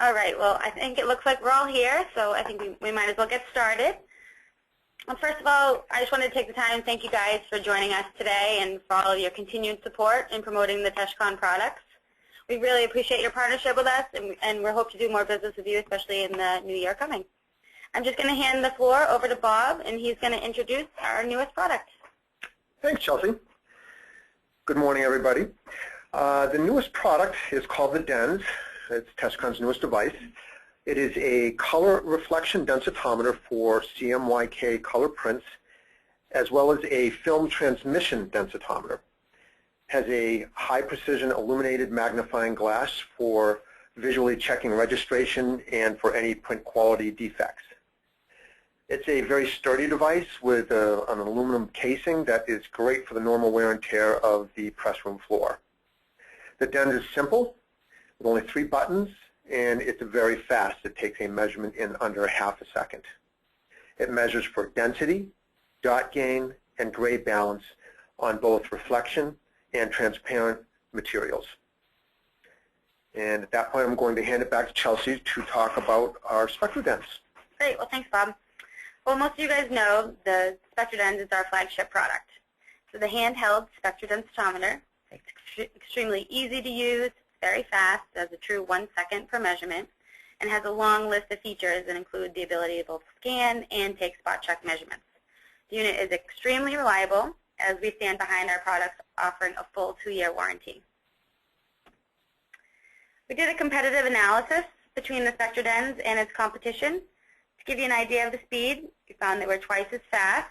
All right, well, I think it looks like we're all here, so I think we might as well get started. Well, first of all, I just wanted to take the time and thank you guys for joining us today and for all of your continued support in promoting the Techkon products. We really appreciate your partnership with us, and we hope to do more business with you, especially in the new year coming. I'm just going to hand the floor over to Bob, and he's going to introduce our newest product. Thanks, Chelsea. Good morning, everybody. The newest product is called the Dens. It's Techkon's newest device. It is a color reflection densitometer for CMYK color prints, as well as a film transmission densitometer. It has a high precision illuminated magnifying glass for visually checking registration and for any print quality defects. It's a very sturdy device with an aluminum casing that is great for the normal wear and tear of the press room floor. The Dens is simple, with only 3 buttons, and it's very fast. It takes a measurement in under half a second. It measures for density, dot gain, and gray balance on both reflection and transparent materials. And at that point, I'm going to hand it back to Chelsea to talk about our SpectroDens. Great. Well, thanks, Bob. Well, most of you guys know the SpectroDens is our flagship product. So the handheld SpectroDensitometer, it's extremely easy to use, very fast, does a true 1 second per measurement, and has a long list of features that include the ability to both scan and take spot check measurements. The unit is extremely reliable, as we stand behind our products offering a full 2-year warranty. We did a competitive analysis between the SpectroDens and its competition. To give you an idea of the speed, we found that we're twice as fast.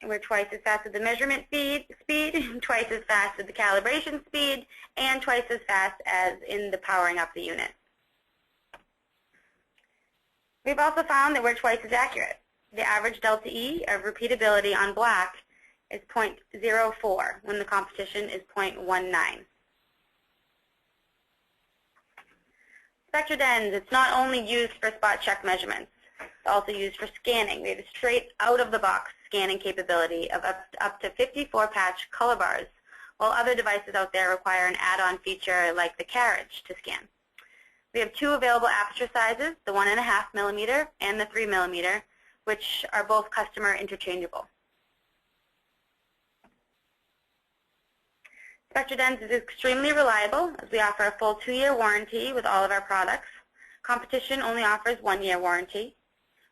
And we're twice as fast with the measurement speed, twice as fast with the calibration speed, and twice as fast as in the powering up the unit. We've also found that we're twice as accurate. The average delta E of repeatability on black is 0.04 when the competition is 0.19. SpectroDens, it's not only used for spot check measurements, it's also used for scanning. We have a straight out of the box scanning capability of up to 54 patch color bars, while other devices out there require an add-on feature like the carriage to scan. We have 2 available aperture sizes, the 1.5 millimeter and the 3 millimeter, which are both customer interchangeable. SpectroDens is extremely reliable, as we offer a full 2-year warranty with all of our products. Competition only offers 1-year warranty.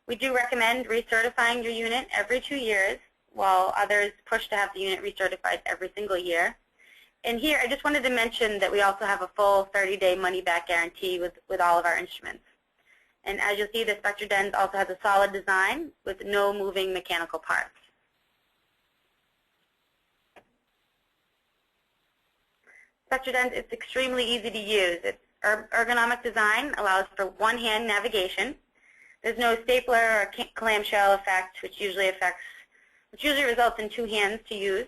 We do recommend recertifying your unit every 2 years, while others push to have the unit recertified every single year. And here, I just wanted to mention that we also have a full 30-day money-back guarantee with all of our instruments. And as you'll see, the SpectroDens also has a solid design with no moving mechanical parts. SpectroDens is extremely easy to use. Its ergonomic design allows for one-hand navigation. There's no stapler or clamshell effect, which usually results in 2 hands to use.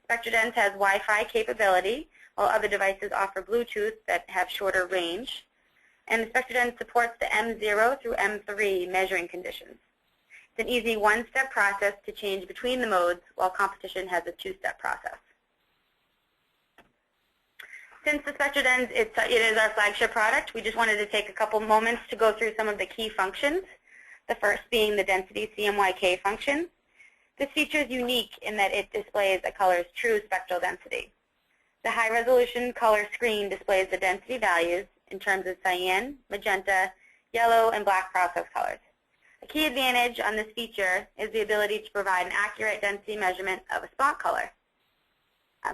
SpectroDens has Wi-Fi capability, while other devices offer Bluetooth that have shorter range. And the SpectroDens supports the M0 through M3 measuring conditions. It's an easy 1-step process to change between the modes, while competition has a 2-step process. Since the SpectroDens it is our flagship product, we just wanted to take a couple moments to go through some of the key functions, the first being the density CMYK function. This feature is unique in that it displays a color's true spectral density. The high-resolution color screen displays the density values in terms of cyan, magenta, yellow, and black process colors. A key advantage on this feature is the ability to provide an accurate density measurement of a spot color.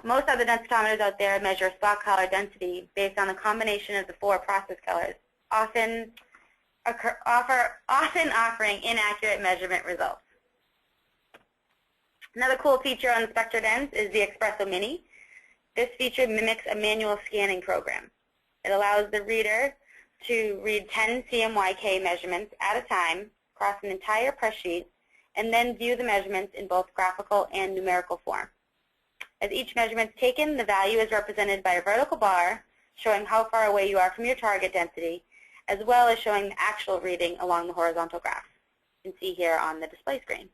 Most other densitometers out there measure spot color density based on the combination of the 4 process colors, often offering inaccurate measurement results. Another cool feature on the SpectroDens is the Espresso Mini. This feature mimics a manual scanning program. It allows the reader to read 10 CMYK measurements at a time across an entire press sheet and then view the measurements in both graphical and numerical form. As each measurement is taken, the value is represented by a vertical bar showing how far away you are from your target density, as well as showing the actual reading along the horizontal graph. You can see here on the display screen.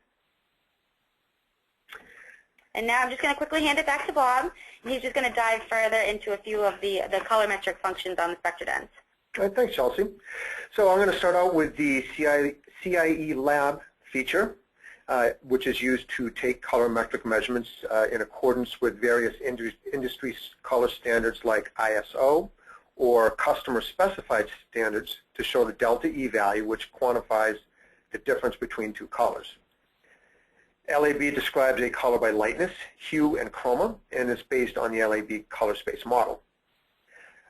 And now I'm just going to quickly hand it back to Bob, and he's just going to dive further into a few of the colorimetric functions on the SpectroDens. All right, thanks, Chelsea. So I'm going to start out with the CIE Lab feature, which is used to take colorimetric measurements in accordance with various industry color standards like ISO or customer-specified standards to show the delta E value, which quantifies the difference between two colors. LAB describes a color by lightness, hue, and chroma, and is based on the LAB color space model.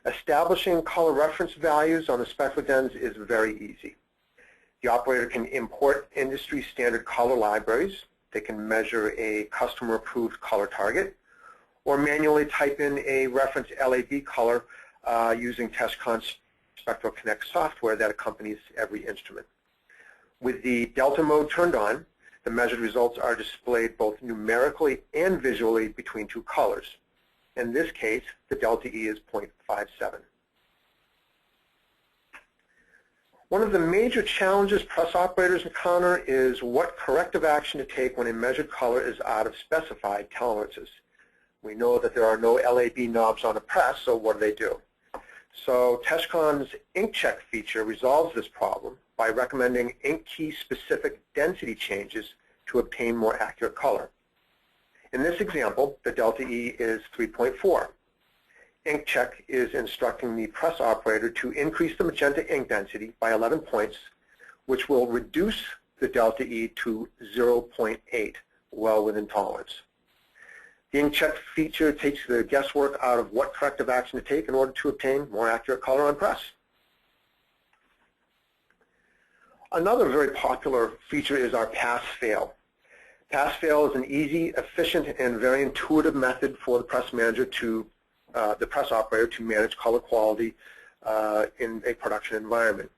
Establishing color reference values on the SpectroDens is very easy. The operator can import industry standard color libraries. They can measure a customer-approved color target, or manually type in a reference LAB color using Techkon's SpectroConnect software that accompanies every instrument. With the delta mode turned on, the measured results are displayed both numerically and visually between two colors. In this case, the delta E is 0.57. One of the major challenges press operators encounter is what corrective action to take when a measured color is out of specified tolerances. We know that there are no LAB knobs on a press, so what do? So Techkon's ink check feature resolves this problem by recommending ink key specific density changes to obtain more accurate color. In this example, the delta E is 3.4. Ink check is instructing the press operator to increase the magenta ink density by 11 points, which will reduce the delta E to 0.8, well within tolerance. The ink check feature takes the guesswork out of what corrective action to take in order to obtain more accurate color on press. Another very popular feature is our pass-fail. Pass-fail is an easy, efficient, and very intuitive method for the press manager to the press operator to manage color quality in a production environment.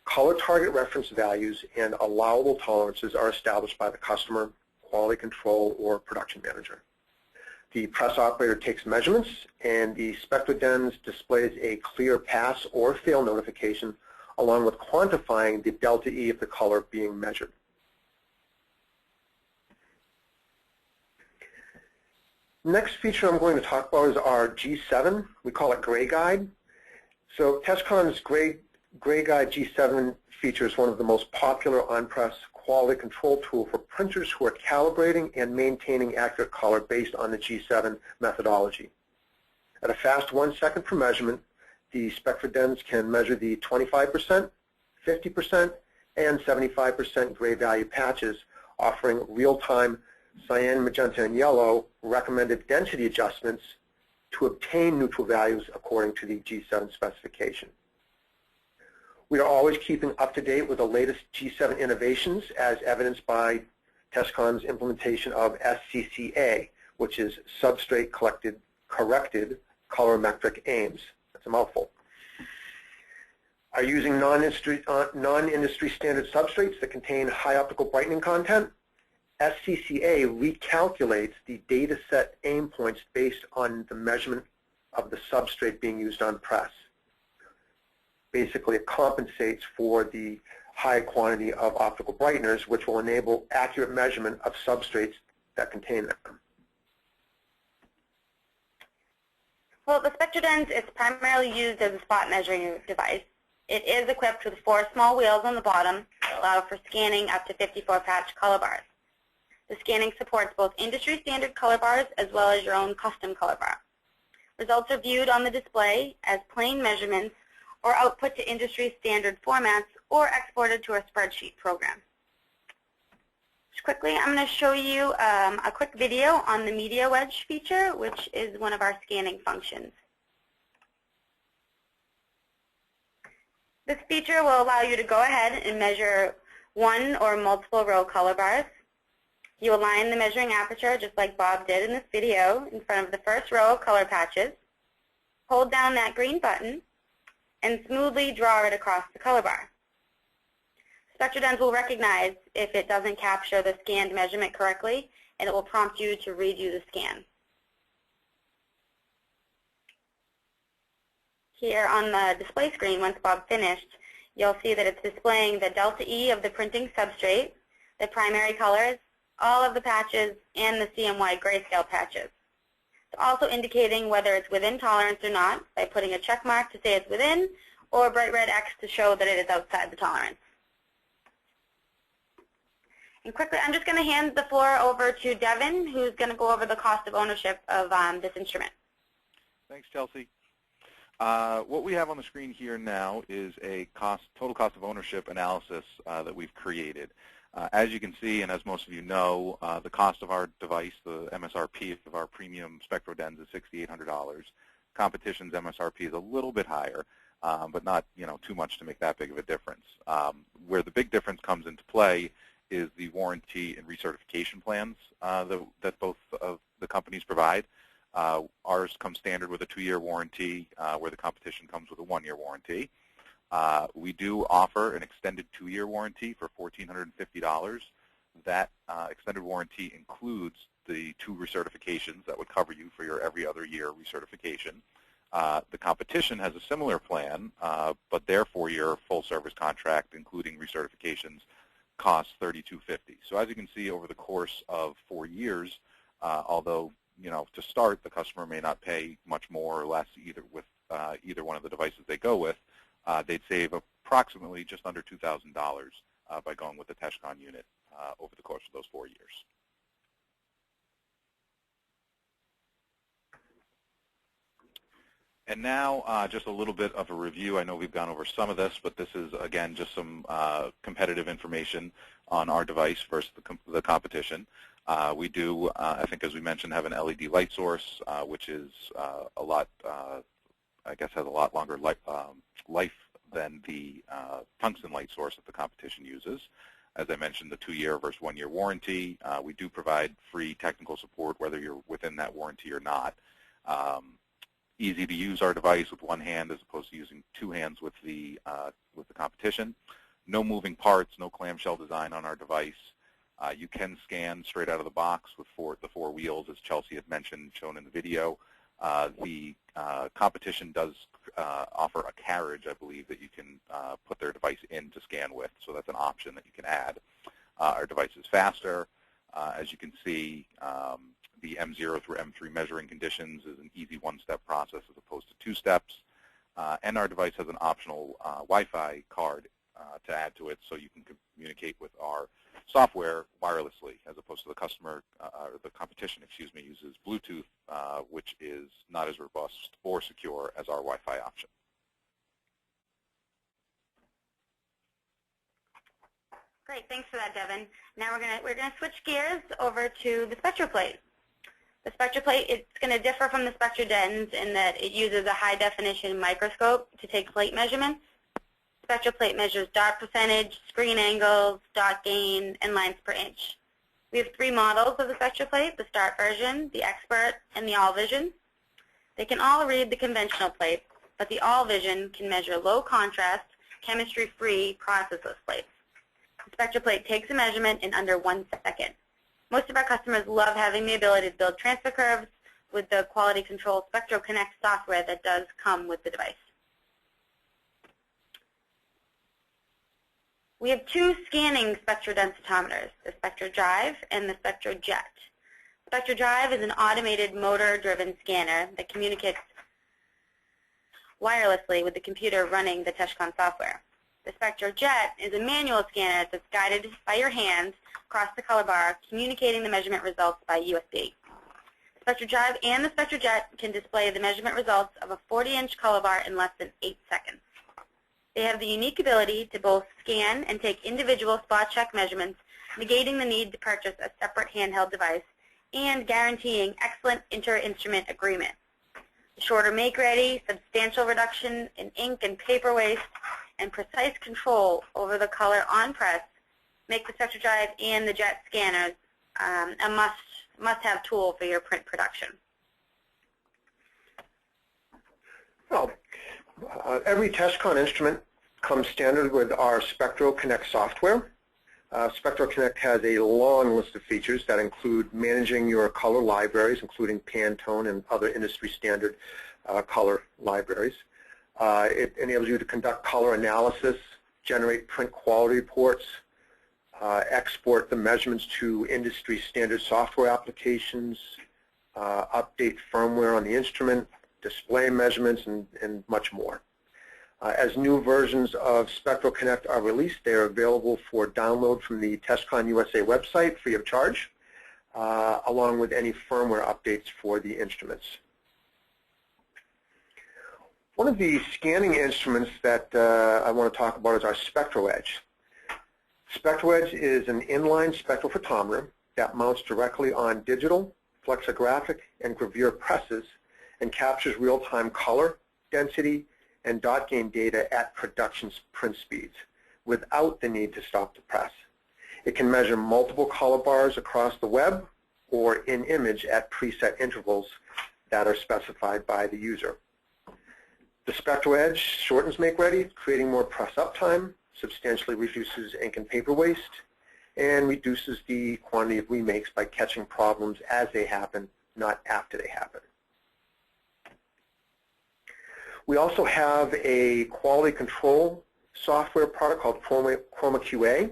Color target reference values and allowable tolerances are established by the customer, quality control, or production manager. The press operator takes measurements, and the SpectroDens displays a clear pass or fail notification along with quantifying the delta E of the color being measured. Next feature I'm going to talk about is our G7. We call it Gray Guide. So Techkon's Gray Guide G7 feature is one of the most popular on-press quality control tool for printers who are calibrating and maintaining accurate color based on the G7 methodology. At a fast 1 second per measurement, the SpectroDens can measure the 25%, 50%, and 75% gray value patches, offering real-time cyan, magenta, and yellow recommended density adjustments to obtain neutral values according to the G7 specification. We are always keeping up to date with the latest G7 innovations as evidenced by Techkon's implementation of SCCA, which is Substrate Corrected Colorimetric Aims. That's a mouthful. Are using non-industry standard substrates that contain high optical brightening content. SCCA recalculates the data set aim points based on the measurement of the substrate being used on press. Basically, it compensates for the high quantity of optical brighteners, which will enable accurate measurement of substrates that contain them. Well, the SpectroDens is primarily used as a spot measuring device. It is equipped with 4 small wheels on the bottom that allow for scanning up to 54 patch color bars. The scanning supports both industry standard color bars as well as your own custom color bar. Results are viewed on the display as plain measurements or output to industry standard formats or exported to a spreadsheet program. Just quickly, I'm going to show you a quick video on the media wedge feature, which is one of our scanning functions. This feature will allow you to go ahead and measure one or multiple row color bars. You align the measuring aperture, just like Bob did in this video, in front of the first row of color patches. Hold down that green button and smoothly draw it across the color bar. SpectroDens will recognize if it doesn't capture the scanned measurement correctly, and it will prompt you to redo the scan. Here on the display screen, once Bob's finished, you'll see that it's displaying the delta E of the printing substrate, the primary colors, all of the patches, and the CMY grayscale patches. It's also indicating whether it's within tolerance or not by putting a check mark to say it's within, or a bright red X to show that it is outside the tolerance. And quickly, I'm just going to hand the floor over to Devin, who's going to go over the cost of ownership of this instrument. Thanks, Chelsea. What we have on the screen here now is a total cost of ownership analysis that we've created. As you can see, and as most of you know, the cost of our device, the MSRP of our premium SpectroDens is $6,800. Competition's MSRP is a little bit higher, but not too much to make that big of a difference. Where the big difference comes into play is the warranty and recertification plans that both of the companies provide. Ours comes standard with a 2-year warranty, where the competition comes with a 1-year warranty. We do offer an extended 2-year warranty for $1,450. That extended warranty includes the 2 recertifications that would cover you for your every other year recertification. The competition has a similar plan, but their 4-year full service contract, including recertifications, costs $3,250. So as you can see, over the course of 4 years, although to start, the customer may not pay much more or less either one of the devices they go with, they'd save approximately just under $2,000 by going with the Techkon unit over the course of those 4 years. And now just a little bit of a review. I know we've gone over some of this, but this is, again, just some competitive information on our device versus the competition. We do, I think as we mentioned, have an LED light source, which is a lot, I guess has a lot longer life than the tungsten light source that the competition uses. As I mentioned, the 2-year versus 1-year warranty. We do provide free technical support whether you're within that warranty or not. Easy to use our device with one hand as opposed to using 2 hands with the competition. No moving parts, no clamshell design on our device. You can scan straight out of the box with the 4 wheels, as Chelsea had mentioned, shown in the video. The competition does offer a carriage, I believe, that you can put their device in to scan with, so that's an option that you can add. Our device is faster. As you can see, the M0 through M3 measuring conditions is an easy 1-step process as opposed to 2 steps. And our device has an optional Wi-Fi card to add to it, so you can communicate with our software wirelessly, as opposed to the competition, uses Bluetooth, which is not as robust or secure as our Wi-Fi option. Great, thanks for that, Devin. Now we're gonna switch gears over to the SpectroPlate. The SpectroPlate, it's going to differ from the SpectroDens in that it uses a high-definition microscope to take plate measurements. SpectroPlate measures dot percentage, screen angles, dot gain, and lines per inch. We have 3 models of the SpectroPlate: the Start version, the Expert, and the All Vision. They can all read the conventional plate, but the All Vision can measure low-contrast, chemistry-free, processless plates. The SpectroPlate takes a measurement in under 1 second. Most of our customers love having the ability to build transfer curves with the quality control SpectroConnect software that does come with the device. We have 2 scanning spectrodensitometers, the SpectroDrive and the SpectroJet. SpectroDrive is an automated motor-driven scanner that communicates wirelessly with the computer running the Techkon software. The SpectroJet is a manual scanner that's guided by your hand across the color bar, communicating the measurement results by USB. SpectroDrive and the SpectroJet can display the measurement results of a 40-inch color bar in less than 8 seconds. They have the unique ability to both scan and take individual spot check measurements, negating the need to purchase a separate handheld device and guaranteeing excellent inter-instrument agreement. The shorter make-ready, substantial reduction in ink and paper waste, and precise control over the color on press make the SpectroDrive and the Jet scanners a must-have tool for your print production. Well, every Techkon instrument comes standard with our SpectroConnect software. SpectroConnect has a long list of features that include managing your color libraries, including Pantone and other industry standard color libraries. It enables you to conduct color analysis, generate print quality reports, export the measurements to industry standard software applications, update firmware on the instrument, display measurements, and much more. As new versions of SpectroConnect are released, they are available for download from the Techkon USA website free of charge, along with any firmware updates for the instruments. One of the scanning instruments that I want to talk about is our SpectroWedge. SpectroWedge is an inline spectrophotometer that mounts directly on digital, flexographic, and gravure presses and captures real-time color, density, and dot gain data at production print speeds without the need to stop the press. It can measure multiple color bars across the web or in image at preset intervals that are specified by the user. The SpectroWedge shortens make-ready, creating more press uptime, substantially reduces ink and paper waste, and reduces the quantity of remakes by catching problems as they happen, not after they happen. We also have a quality control software product called ChromaQA.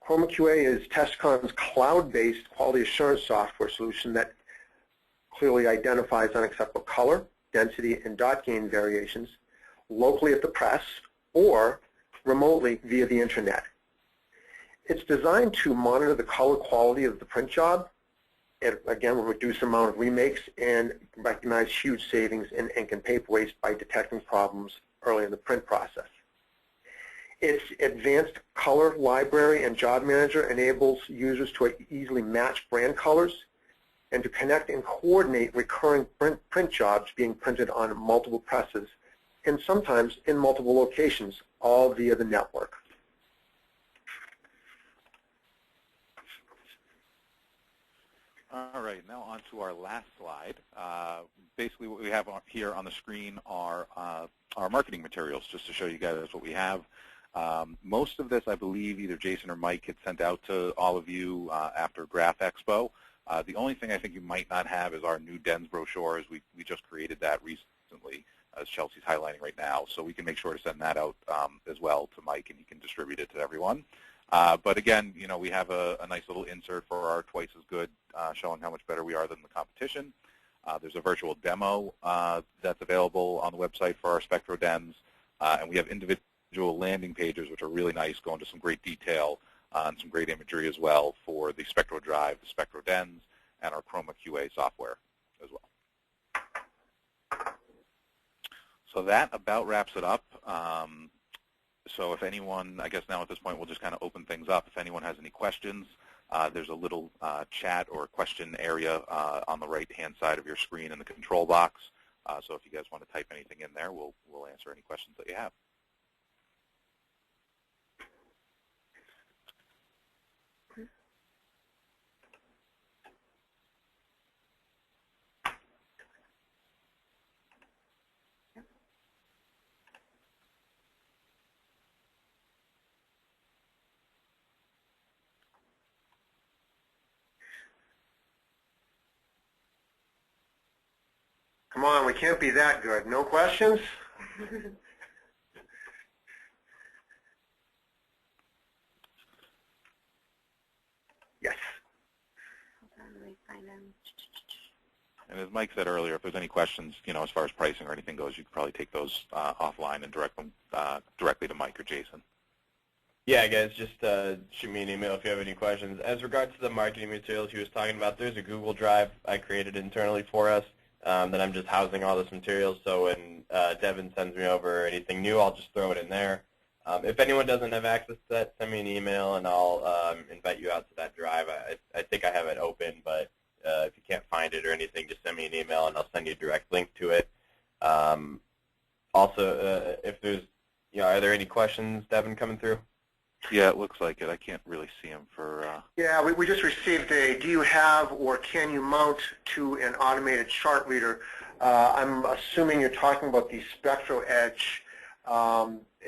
ChromaQA is Techkon's cloud-based quality assurance software solution that clearly identifies unacceptable color, density, and dot gain variations locally at the press or remotely via the internet. It's designed to monitor the color quality of the print job. It, again, will reduce the amount of remakes and recognize huge savings in ink and paper waste by detecting problems early in the print process. Its advanced color library and job manager enables users to easily match brand colors and to connect and coordinate recurring print jobs being printed on multiple presses and sometimes in multiple locations, all via the network. All right, now on to our last slide. Basically what we have here on the screen are our marketing materials, just to show you guys what we have. Most of this, I believe, either Jason or Mike had sent out to all of you after Graph Expo. The only thing I think you might not have is our new DENS brochure, as we just created that recently, as Chelsea's highlighting right now. So we can make sure to send that out as well to Mike, and he can distribute it to everyone. But again, you know, we have a nice little insert for our Twice as Good, showing how much better we are than the competition. There's a virtual demo that's available on the website for our SpectroDens, and we have individual landing pages, which are really nice, go into some great detail and some great imagery as well for the SpectroDrive, the SpectroDens, and our ChromaQA software as well. So that about wraps it up. So if anyone, I guess now at this point we'll just kind of open things up. If anyone has any questions, there's a little chat or question area on the right-hand side of your screen in the control box. So if you guys want to type anything in there, we'll answer any questions that you have. Come on, we can't be that good. No questions? Yes. And as Mike said earlier, if there's any questions, you know, as far as pricing or anything goes, you could probably take those offline and direct them directly to Mike or Jason. Yeah, guys, just shoot me an email if you have any questions. As regards to the marketing materials he was talking about, there's a Google Drive I created internally for us that I'm just housing all this material. So when Devin sends me over anything new, I'll just throw it in there. If anyone doesn't have access to that, send me an email and I'll invite you out to that drive. I think I have it open, but if you can't find it or anything, just send me an email and I'll send you a direct link to it. Also, if there's, are there any questions, Devin, coming through? Yeah, it looks like it. I can't really see them for... Yeah, we just received a, do you have or can you mount to an automated chart reader? I'm assuming you're talking about the SpectroEdge.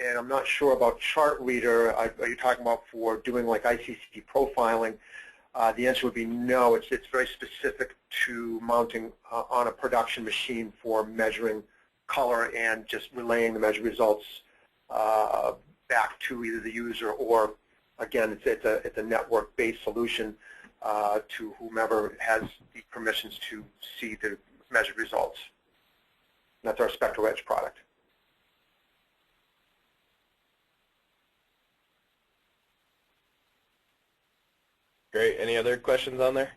and I'm not sure about chart reader. Are you talking about for doing like ICC profiling? The answer would be no. It's very specific to mounting on a production machine for measuring color and just relaying the measured results back to either the user or, again, it's a network-based solution to whomever has the permissions to see the measured results. That's our Spectro Wedge product. Great. Any other questions on there?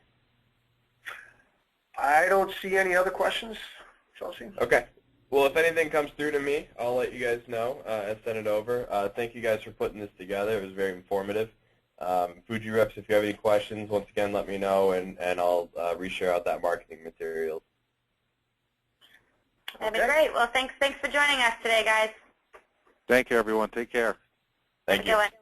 I don't see any other questions, Chelsea. Okay. Well, if anything comes through to me, I'll let you guys know and send it over. Thank you guys for putting this together. It was very informative. Fuji reps, if you have any questions, once again, let me know, and I'll reshare out that marketing material. That'd be great. Well, thanks for joining us today, guys. Thank you, everyone. Take care. Thank you. Have a good one.